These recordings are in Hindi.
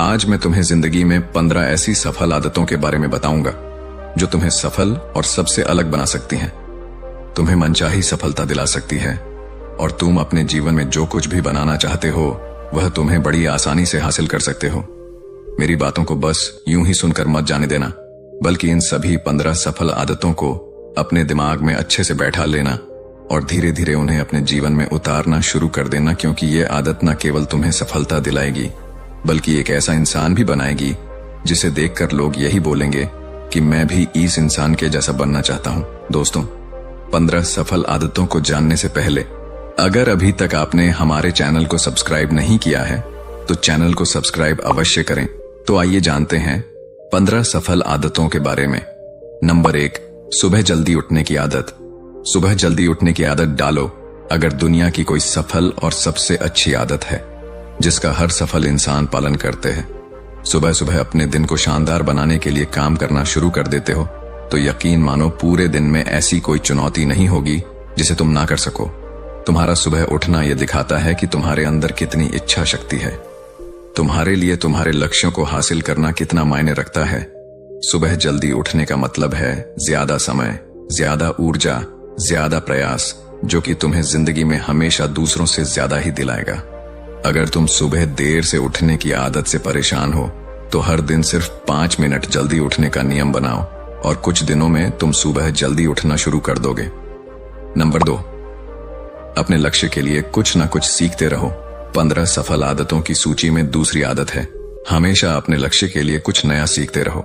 आज मैं तुम्हें जिंदगी में 15 ऐसी सफल आदतों के बारे में बताऊंगा जो तुम्हें सफल और सबसे अलग बना सकती हैं, तुम्हें मनचाही सफलता दिला सकती है और तुम अपने जीवन में जो कुछ भी बनाना चाहते हो वह तुम्हें बड़ी आसानी से हासिल कर सकते हो। मेरी बातों को बस यूं ही सुनकर मत जाने देना, बल्कि इन सभी 15 सफल आदतों को अपने दिमाग में अच्छे से बैठा लेना और धीरे धीरे उन्हें अपने जीवन में उतारना शुरू कर देना, क्योंकि ये आदत न केवल तुम्हें सफलता दिलाएगी बल्कि एक ऐसा इंसान भी बनाएगी जिसे देखकर लोग यही बोलेंगे कि मैं भी इस इंसान के जैसा बनना चाहता हूं। दोस्तों, 15 सफल आदतों को जानने से पहले अगर अभी तक आपने हमारे चैनल को सब्सक्राइब नहीं किया है तो चैनल को सब्सक्राइब अवश्य करें। तो आइए जानते हैं 15 सफल आदतों के बारे में। नंबर 1, सुबह जल्दी उठने की आदत। सुबह जल्दी उठने की आदत डालो। अगर दुनिया की कोई सफल और सबसे अच्छी आदत है जिसका हर सफल इंसान पालन करते हैं, सुबह सुबह अपने दिन को शानदार बनाने के लिए काम करना शुरू कर देते हो, तो यकीन मानो पूरे दिन में ऐसी कोई चुनौती नहीं होगी जिसे तुम ना कर सको। तुम्हारा सुबह उठना यह दिखाता है कि तुम्हारे अंदर कितनी इच्छा शक्ति है, तुम्हारे लिए तुम्हारे लक्ष्यों को हासिल करना कितना मायने रखता है। सुबह जल्दी उठने का मतलब है ज्यादा समय, ज्यादा ऊर्जा, ज्यादा प्रयास, जो कि तुम्हें जिंदगी में हमेशा दूसरों से ज्यादा ही दिलाएगा। अगर तुम सुबह देर से उठने की आदत से परेशान हो तो हर दिन सिर्फ 5 मिनट जल्दी उठने का नियम बनाओ और कुछ दिनों में तुम सुबह जल्दी उठना शुरू कर दोगे। नंबर 2, अपने लक्ष्य के लिए कुछ ना कुछ सीखते रहो। 15 सफल आदतों की सूची में दूसरी आदत है हमेशा अपने लक्ष्य के लिए कुछ नया सीखते रहो।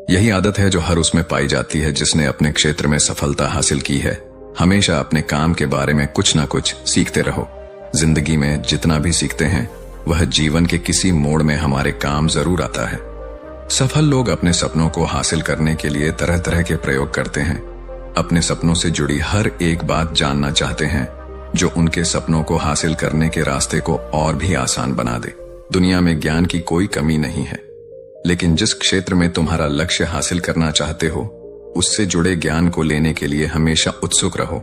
यही आदत है जो हर उसमें पाई जाती है जिसने अपने क्षेत्र में सफलता हासिल की है। हमेशा अपने काम के बारे में कुछ ना कुछ सीखते रहो। जिंदगी में जितना भी सीखते हैं वह जीवन के किसी मोड़ में हमारे काम जरूर आता है। सफल लोग अपने सपनों को हासिल करने के लिए तरह तरह के प्रयोग करते हैं। अपने सपनों से जुड़ी हर एक बात जानना चाहते हैं जो उनके सपनों को हासिल करने के रास्ते को और भी आसान बना दे। दुनिया में ज्ञान की कोई कमी नहीं है, लेकिन जिस क्षेत्र में तुम्हारा लक्ष्य हासिल करना चाहते हो उससे जुड़े ज्ञान को लेने के लिए हमेशा उत्सुक रहो।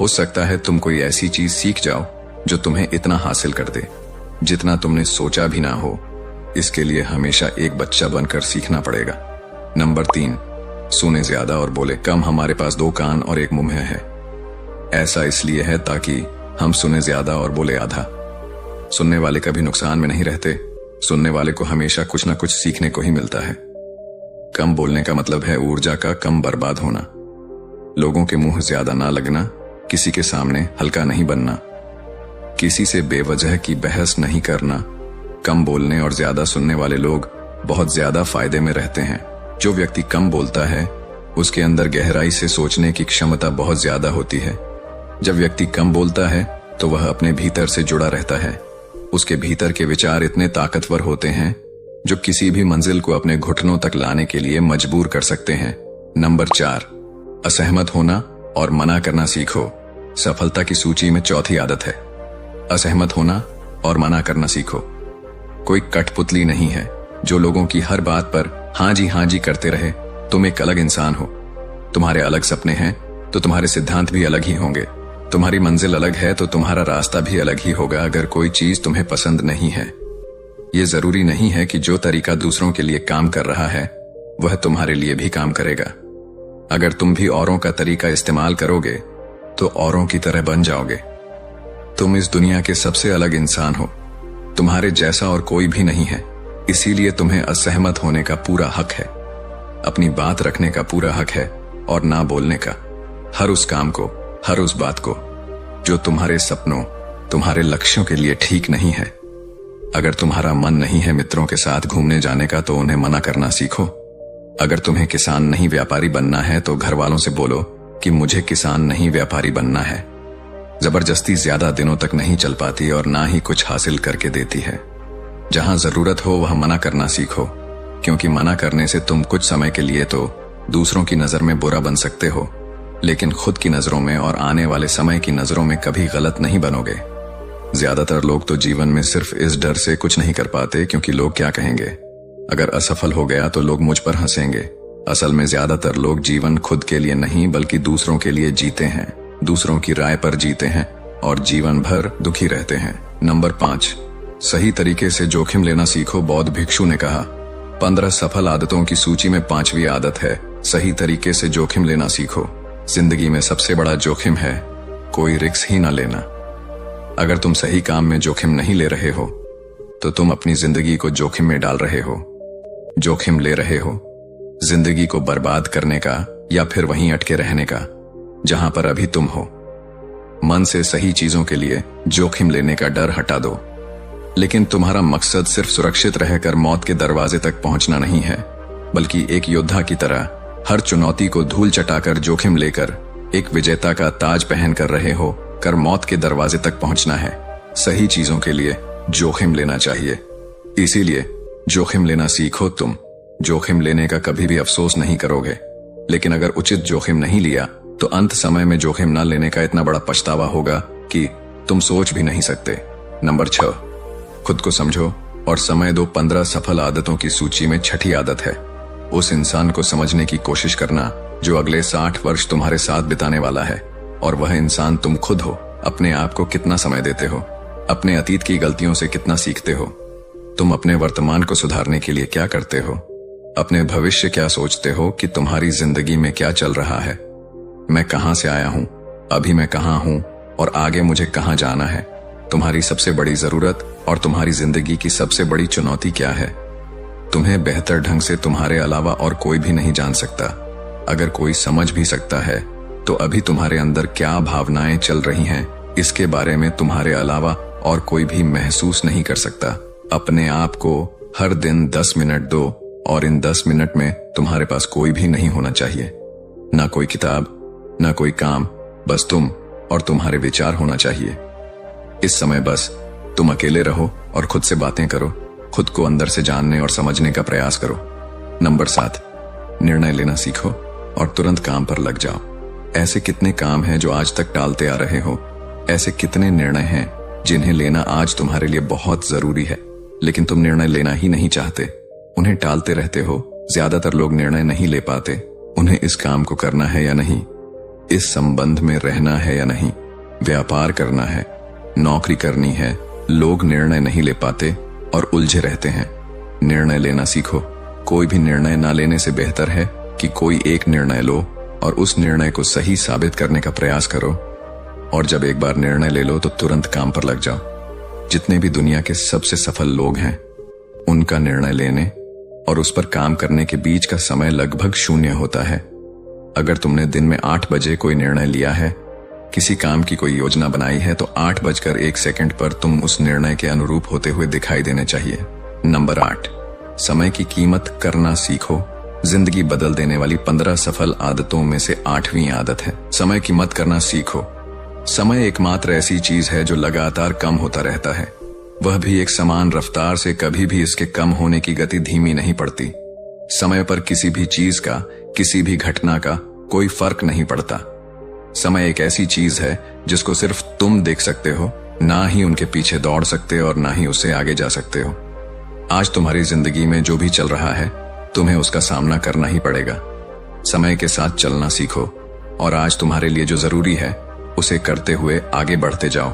हो सकता है तुम कोई ऐसी चीज सीख जाओ जो तुम्हें इतना हासिल कर दे जितना तुमने सोचा भी ना हो। इसके लिए हमेशा एक बच्चा बनकर सीखना पड़ेगा। नंबर 3, सुने ज्यादा और बोले कम। हमारे पास 2 कान और 1 मुंह है। ऐसा इसलिए है ताकि हम सुने ज्यादा और बोले आधा। सुनने वाले कभी नुकसान में नहीं रहते, सुनने वाले को हमेशा कुछ ना कुछ सीखने को ही मिलता है। कम बोलने का मतलब है ऊर्जा का कम बर्बाद होना, लोगों के मुंह ज्यादा ना लगना, किसी के सामने हल्का नहीं बनना, किसी से बेवजह की बहस नहीं करना। कम बोलने और ज्यादा सुनने वाले लोग बहुत ज्यादा फायदे में रहते हैं। जो व्यक्ति कम बोलता है उसके अंदर गहराई से सोचने की क्षमता बहुत ज्यादा होती है। जब व्यक्ति कम बोलता है तो वह अपने भीतर से जुड़ा रहता है। उसके भीतर के विचार इतने ताकतवर होते हैं जो किसी भी मंजिल को अपने घुटनों तक लाने के लिए मजबूर कर सकते हैं। नंबर 4, असहमत होना और मना करना सीखो। सफलता की सूची में चौथी आदत है असहमत होना और मना करना सीखो। कोई कठपुतली नहीं है जो लोगों की हर बात पर हाँ जी करते रहे। तुम एक अलग इंसान हो, तुम्हारे अलग सपने हैं तो तुम्हारे सिद्धांत भी अलग ही होंगे। तुम्हारी मंजिल अलग है तो तुम्हारा रास्ता भी अलग ही होगा। अगर कोई चीज तुम्हें पसंद नहीं है, ये जरूरी नहीं है कि जो तरीका दूसरों के लिए काम कर रहा है वह तुम्हारे लिए भी काम करेगा। अगर तुम भी औरों का तरीका इस्तेमाल करोगे तो औरों की तरह बन जाओगे। तुम इस दुनिया के सबसे अलग इंसान हो, तुम्हारे जैसा और कोई भी नहीं है। इसीलिए तुम्हें असहमत होने का पूरा हक है, अपनी बात रखने का पूरा हक है और ना बोलने का। हर उस काम को, हर उस बात को जो तुम्हारे सपनों, तुम्हारे लक्ष्यों के लिए ठीक नहीं है। अगर तुम्हारा मन नहीं है मित्रों के साथ घूमने जाने का तो उन्हें मना करना सीखो। अगर तुम्हें किसान नहीं व्यापारी बनना है तो घर वालों से बोलो कि मुझे किसान नहीं व्यापारी बनना है। जबरदस्ती ज्यादा दिनों तक नहीं चल पाती और ना ही कुछ हासिल करके देती है। जहां जरूरत हो वह मना करना सीखो, क्योंकि मना करने से तुम कुछ समय के लिए तो दूसरों की नजर में बुरा बन सकते हो, लेकिन खुद की नजरों में और आने वाले समय की नजरों में कभी गलत नहीं बनोगे। ज्यादातर लोग तो जीवन में सिर्फ इस डर से कुछ नहीं कर पाते क्योंकि लोग क्या कहेंगे। अगर असफल हो गया तो लोग मुझ पर हंसेंगे। असल में ज्यादातर लोग जीवन खुद के लिए नहीं बल्कि दूसरों के लिए जीते हैं, दूसरों की राय पर जीते हैं और जीवन भर दुखी रहते हैं। नंबर 5, सही तरीके से जोखिम लेना सीखो। बौद्ध भिक्षु ने कहा, 15 सफल आदतों की सूची में 5वीं आदत है, सही तरीके से जोखिम लेना सीखो। जिंदगी में सबसे बड़ा जोखिम है कोई रिस्क ही ना लेना। अगर तुम सही काम में जोखिम नहीं ले रहे हो तो तुम अपनी जिंदगी को जोखिम में डाल रहे हो। जोखिम ले रहे हो जिंदगी को बर्बाद करने का या फिर वहीं अटके रहने का जहां पर अभी तुम हो। मन से सही चीजों के लिए जोखिम लेने का डर हटा दो। लेकिन तुम्हारा मकसद सिर्फ सुरक्षित रहकर मौत के दरवाजे तक पहुंचना नहीं है, बल्कि एक योद्धा की तरह हर चुनौती को धूल चटाकर जोखिम लेकर एक विजेता का ताज पहन कर रहे हो कर मौत के दरवाजे तक पहुंचना है। सही चीजों के लिए जोखिम लेना चाहिए, इसीलिए जोखिम लेना सीखो। तुम जोखिम लेने का कभी भी अफसोस नहीं करोगे, लेकिन अगर उचित जोखिम नहीं लिया तो अंत समय में जोखिम न लेने का इतना बड़ा पछतावा होगा कि तुम सोच भी नहीं सकते। नंबर 6, खुद को समझो और समय दो। 15 सफल आदतों की सूची में 6ठी आदत है, उस इंसान को समझने की कोशिश करना जो अगले 60 वर्ष तुम्हारे साथ बिताने वाला है। और वह इंसान तुम खुद हो। अपने आप को कितना समय देते हो, अपने अतीत की गलतियों से कितना सीखते हो, तुम अपने वर्तमान को सुधारने के लिए क्या करते हो, अपने भविष्य क्या सोचते हो कि तुम्हारी जिंदगी में क्या चल रहा है। मैं कहां से आया हूं, अभी मैं कहां हूं और आगे मुझे कहां जाना है। तुम्हारी सबसे बड़ी जरूरत और तुम्हारी जिंदगी की सबसे बड़ी चुनौती क्या है। तुम्हें बेहतर ढंग से तुम्हारे अलावा और कोई भी नहीं जान सकता। अगर कोई समझ भी सकता है तो अभी तुम्हारे अंदर क्या भावनाएं चल रही हैं, इसके बारे में तुम्हारे अलावा और कोई भी महसूस नहीं कर सकता। अपने आप को हर दिन 10 मिनट दो और इन 10 मिनट में तुम्हारे पास कोई भी नहीं होना चाहिए, ना कोई किताब, ना कोई काम, बस तुम और तुम्हारे विचार होना चाहिए। इस समय बस तुम अकेले रहो और खुद से बातें करो, खुद को अंदर से जानने और समझने का प्रयास करो। नंबर 7, निर्णय लेना सीखो और तुरंत काम पर लग जाओ। ऐसे कितने काम हैं जो आज तक टालते आ रहे हो। ऐसे कितने निर्णय हैं जिन्हें लेना आज तुम्हारे लिए बहुत जरूरी है, लेकिन तुम निर्णय लेना ही नहीं चाहते, उन्हें टालते रहते हो। ज्यादातर लोग निर्णय नहीं ले पाते, उन्हें इस काम को करना है या नहीं, इस संबंध में रहना है या नहीं, व्यापार करना है, नौकरी करनी है। लोग निर्णय नहीं ले पाते और उलझे रहते हैं। निर्णय लेना सीखो। कोई भी निर्णय ना लेने से बेहतर है कि कोई एक निर्णय लो और उस निर्णय को सही साबित करने का प्रयास करो। और जब एक बार निर्णय ले लो तो तुरंत काम पर लग जाओ। जितने भी दुनिया के सबसे सफल लोग हैं, उनका निर्णय लेने और उस पर काम करने के बीच का समय लगभग 0 होता है। अगर तुमने दिन में 8 बजे कोई निर्णय लिया है, किसी काम की कोई योजना बनाई है, तो 8:01 पर तुम उस निर्णय के अनुरूप होते हुए दिखाई देने चाहिए। नंबर 8, समय की कीमत करना सीखो। जिंदगी बदल देने वाली 15 सफल आदतों में से 8वीं आदत है, समय की मत करना सीखो। समय एकमात्र ऐसी चीज है जो लगातार कम होता रहता है, वह भी एक समान रफ्तार से। कभी भी इसके कम होने की गति धीमी नहीं पड़ती। समय पर किसी भी चीज का, किसी भी घटना का कोई फर्क नहीं पड़ता। समय एक ऐसी चीज है जिसको सिर्फ तुम देख सकते हो, ना ही उनके पीछे दौड़ सकते और ना ही उससे आगे जा सकते हो। आज तुम्हारी जिंदगी में जो भी चल रहा है, तुम्हें उसका सामना करना ही पड़ेगा। समय के साथ चलना सीखो और आज तुम्हारे लिए जो जरूरी है उसे करते हुए आगे बढ़ते जाओ,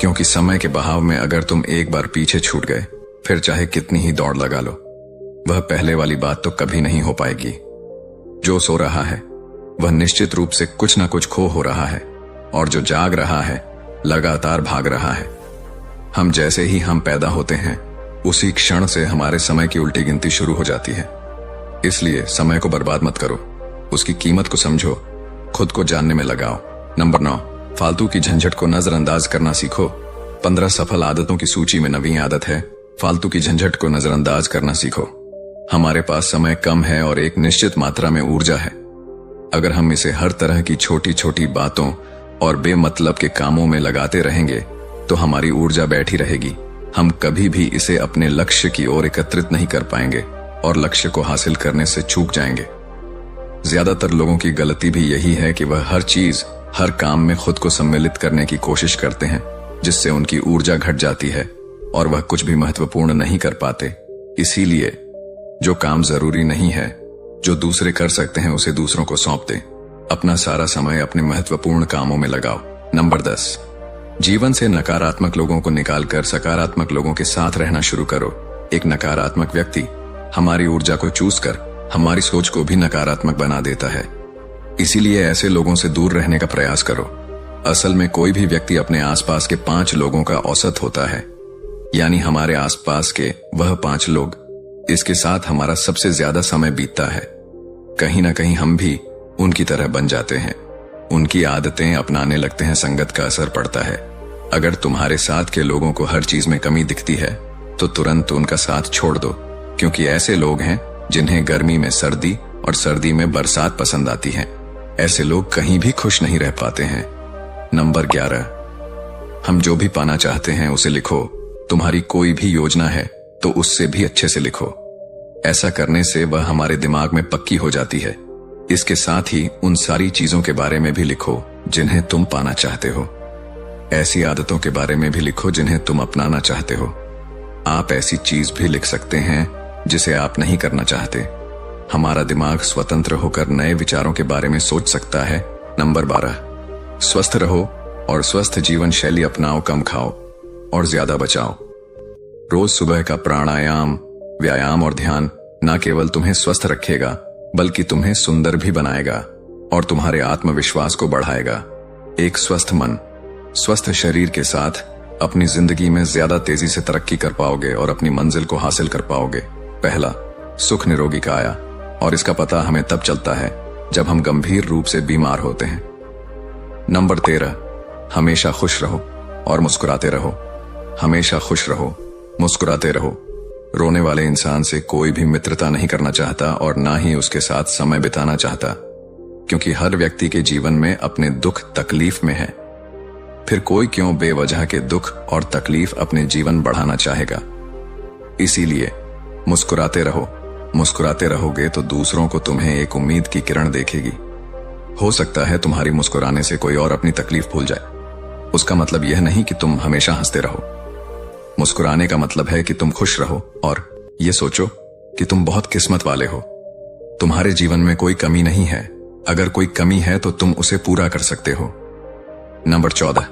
क्योंकि समय के बहाव में अगर तुम एक बार पीछे छूट गए, फिर चाहे कितनी ही दौड़ लगा लो, वह पहले वाली बात तो कभी नहीं हो पाएगी। जो सो रहा है वह निश्चित रूप से कुछ ना कुछ खो हो रहा है, और जो जाग रहा है लगातार भाग रहा है। हम जैसे ही हम पैदा होते हैं, उसी क्षण से हमारे समय की उल्टी गिनती शुरू हो जाती है। इसलिए समय को बर्बाद मत करो, उसकी कीमत को समझो, खुद को जानने में लगाओ। नंबर 9, फालतू की झंझट को नजरअंदाज करना सीखो। 15 सफल आदतों की सूची में 9वीं आदत है, फालतू की झंझट को नजरअंदाज करना सीखो। हमारे पास समय कम है और एक निश्चित मात्रा में ऊर्जा है। अगर हम इसे हर तरह की छोटी छोटी बातों और बेमतलब के कामों में लगाते रहेंगे तो हमारी ऊर्जा बैठी रहेगी। हम कभी भी इसे अपने लक्ष्य की ओर एकत्रित नहीं कर पाएंगे और लक्ष्य को हासिल करने से चूक जाएंगे। ज्यादातर लोगों की गलती भी यही है कि वह हर चीज, हर काम में खुद को सम्मिलित करने की कोशिश करते हैं, जिससे उनकी ऊर्जा घट जाती है और वह कुछ भी महत्वपूर्ण नहीं कर पाते। इसीलिए जो काम जरूरी नहीं है, जो दूसरे कर सकते हैं, उसे दूसरों को सौंप दें। अपना सारा समय अपने महत्वपूर्ण कामों में लगाओ। नंबर 10, जीवन से नकारात्मक लोगों को निकालकर सकारात्मक लोगों के साथ रहना शुरू करो। एक नकारात्मक व्यक्ति हमारी ऊर्जा को चूस कर हमारी सोच को भी नकारात्मक बना देता है। इसीलिए ऐसे लोगों से दूर रहने का प्रयास करो। असल में कोई भी व्यक्ति अपने आसपास के 5 लोगों का औसत होता है, यानी हमारे आसपास के वह 5 लोग, इसके साथ हमारा सबसे ज्यादा समय बीतता है। कहीं ना कहीं हम भी उनकी तरह बन जाते हैं, उनकी आदतें अपनाने लगते हैं, संगत का असर पड़ता है। अगर तुम्हारे साथ के लोगों को हर चीज में कमी दिखती है तो तुरंत उनका साथ छोड़ दो, क्योंकि ऐसे लोग हैं जिन्हें गर्मी में सर्दी और सर्दी में बरसात पसंद आती है। ऐसे लोग कहीं भी खुश नहीं रह पाते हैं। नंबर 11, हम जो भी पाना चाहते हैं उसे लिखो। तुम्हारी कोई भी योजना है तो उससे भी अच्छे से लिखो। ऐसा करने से वह हमारे दिमाग में पक्की हो जाती है। इसके साथ ही उन सारी चीजों के बारे में भी लिखो जिन्हें तुम पाना चाहते हो। ऐसी आदतों के बारे में भी लिखो जिन्हें तुम अपनाना चाहते हो। आप ऐसी चीज भी लिख सकते हैं जिसे आप नहीं करना चाहते। हमारा दिमाग स्वतंत्र होकर नए विचारों के बारे में सोच सकता है। नंबर 12, स्वस्थ रहो और स्वस्थ जीवन शैली अपनाओ। कम खाओ और ज्यादा बचाओ। रोज सुबह का प्राणायाम, व्यायाम और ध्यान न केवल तुम्हें स्वस्थ रखेगा बल्कि तुम्हें सुंदर भी बनाएगा और तुम्हारे आत्मविश्वास को बढ़ाएगा। एक स्वस्थ मन, स्वस्थ शरीर के साथ अपनी जिंदगी में ज्यादा तेजी से तरक्की कर पाओगे और अपनी मंजिल को हासिल कर पाओगे। पहला, सुख निरोगी काया, और इसका पता हमें तब चलता है जब हम गंभीर रूप से बीमार होते हैं। नंबर 13, हमेशा खुश रहो और मुस्कुराते रहो। हमेशा खुश रहो, मुस्कुराते रहो। रोने वाले इंसान से कोई भी मित्रता नहीं करना चाहता और ना ही उसके साथ समय बिताना चाहता, क्योंकि हर व्यक्ति के जीवन में अपने दुख तकलीफ में है। फिर कोई क्यों बेवजह के दुख और तकलीफ अपने जीवन बढ़ाना चाहेगा। इसीलिए मुस्कुराते रहो। मुस्कुराते रहोगे तो दूसरों को तुम्हें एक उम्मीद की किरण देखेगी। हो सकता है तुम्हारी मुस्कुराने से कोई और अपनी तकलीफ भूल जाए। उसका मतलब यह नहीं कि तुम हमेशा हंसते रहो। मुस्कुराने का मतलब है कि तुम खुश रहो और ये सोचो कि तुम बहुत किस्मत वाले हो। तुम्हारे जीवन में कोई कमी नहीं है। अगर कोई कमी है तो तुम उसे पूरा कर सकते हो। नंबर 14,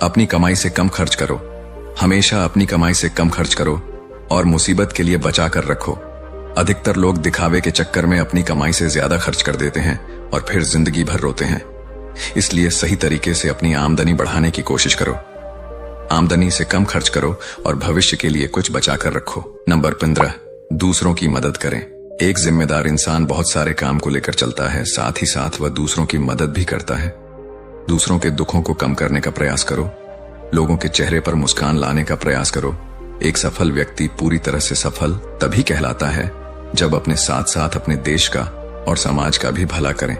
अपनी कमाई से कम खर्च करो। हमेशा अपनी कमाई से कम खर्च करो और मुसीबत के लिए बचा कर रखो। अधिकतर लोग दिखावे के चक्कर में अपनी कमाई से ज्यादा खर्च कर देते हैं और फिर जिंदगी भर रोते हैं। इसलिए सही तरीके से अपनी आमदनी बढ़ाने की कोशिश करो। आमदनी से कम खर्च करो और भविष्य के लिए कुछ बचा कर रखो। नंबर 15, दूसरों की मदद करें। एक जिम्मेदार इंसान बहुत सारे काम को लेकर चलता है, साथ ही साथ वह दूसरों की मदद भी करता है। दूसरों के दुखों को कम करने का प्रयास करो। लोगों के चेहरे पर मुस्कान लाने का प्रयास करो। एक सफल व्यक्ति पूरी तरह से सफल तभी कहलाता है जब अपने साथ साथ अपने देश का और समाज का भी भला करें।